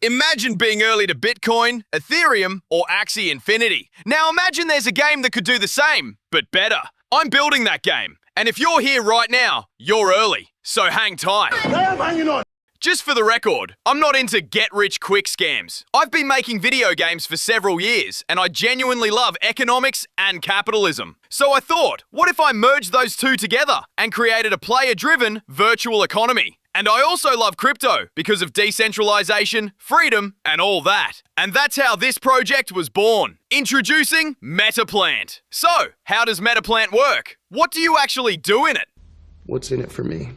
Imagine being early to Bitcoin, Ethereum, or Axie Infinity. Now imagine there's a game that could do the same, but better. I'm building that game. And if you're here right now, you're early. So hang tight. I am hanging on. Just for the record, I'm not into get-rich-quick scams. I've been making video games for several years, and I genuinely love economics and capitalism. So I thought, what if I merged those two together and created a player-driven virtual economy? And I also love crypto because of decentralization, freedom, and all that. And that's how this project was born. Introducing Metaplant. So, how does Metaplant work? What do you actually do in it? What's in it for me?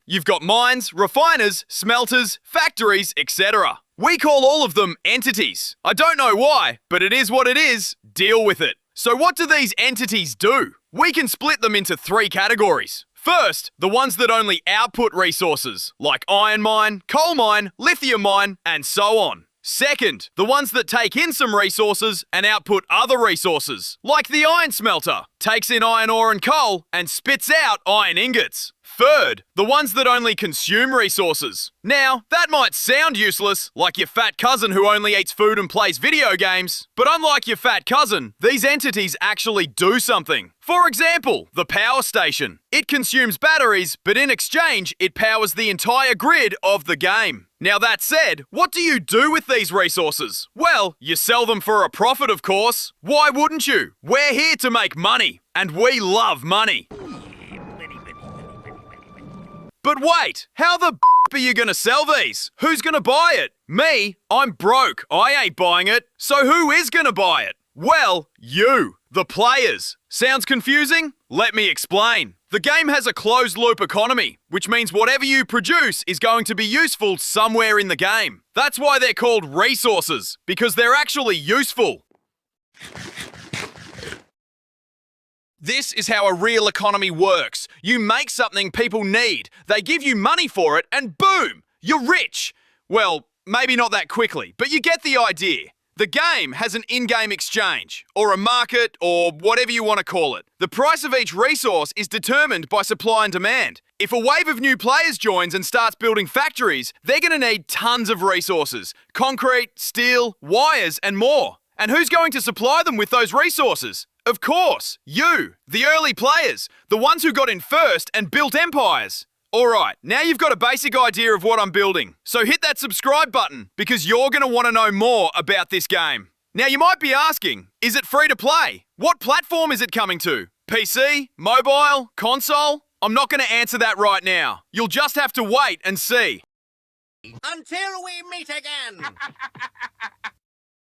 You've got mines, refiners, smelters, factories, etc. We call all of them entities. I don't know why, but it is what it is. Deal with it. So what do these entities do? We can split them into three categories. First, the ones that only output resources, like iron mine, coal mine, lithium mine, and so on. Second, the ones that take in some resources and output other resources, like the iron smelter, takes in iron ore and coal and spits out iron ingots. Third, the ones that only consume resources. Now, that might sound useless, like your fat cousin who only eats food and plays video games, but unlike your fat cousin, these entities actually do something. For example, the power station. It consumes batteries, but in exchange, it powers the entire grid of the game. Now that said, what do you do with these resources? Well, you sell them for a profit, of course. Why wouldn't you? We're here to make money, and we love money. But wait, how the are you gonna sell these? Who's gonna buy it? Me? I'm broke. I ain't buying it. So who is gonna buy it? Well, you, the players. Sounds confusing? Let me explain. The game has a closed-loop economy, which means whatever you produce is going to be useful somewhere in the game. That's why they're called resources, because they're actually useful. This is how a real economy works. You make something people need, they give you money for it, and boom, you're rich. Well, maybe not that quickly, but you get the idea. The game has an in-game exchange, or a market, or whatever you want to call it. The price of each resource is determined by supply and demand. If a wave of new players joins and starts building factories, they're going to need tons of resources. Concrete, steel, wires, and more. And who's going to supply them with those resources? Of course, you, the early players, the ones who got in first and built empires. Alright, now you've got a basic idea of what I'm building, so hit that subscribe button because you're going to want to know more about this game. Now you might be asking, is it free to play? What platform is it coming to? PC? Mobile? Console? I'm not going to answer that right now. You'll just have to wait and see. Until we meet again.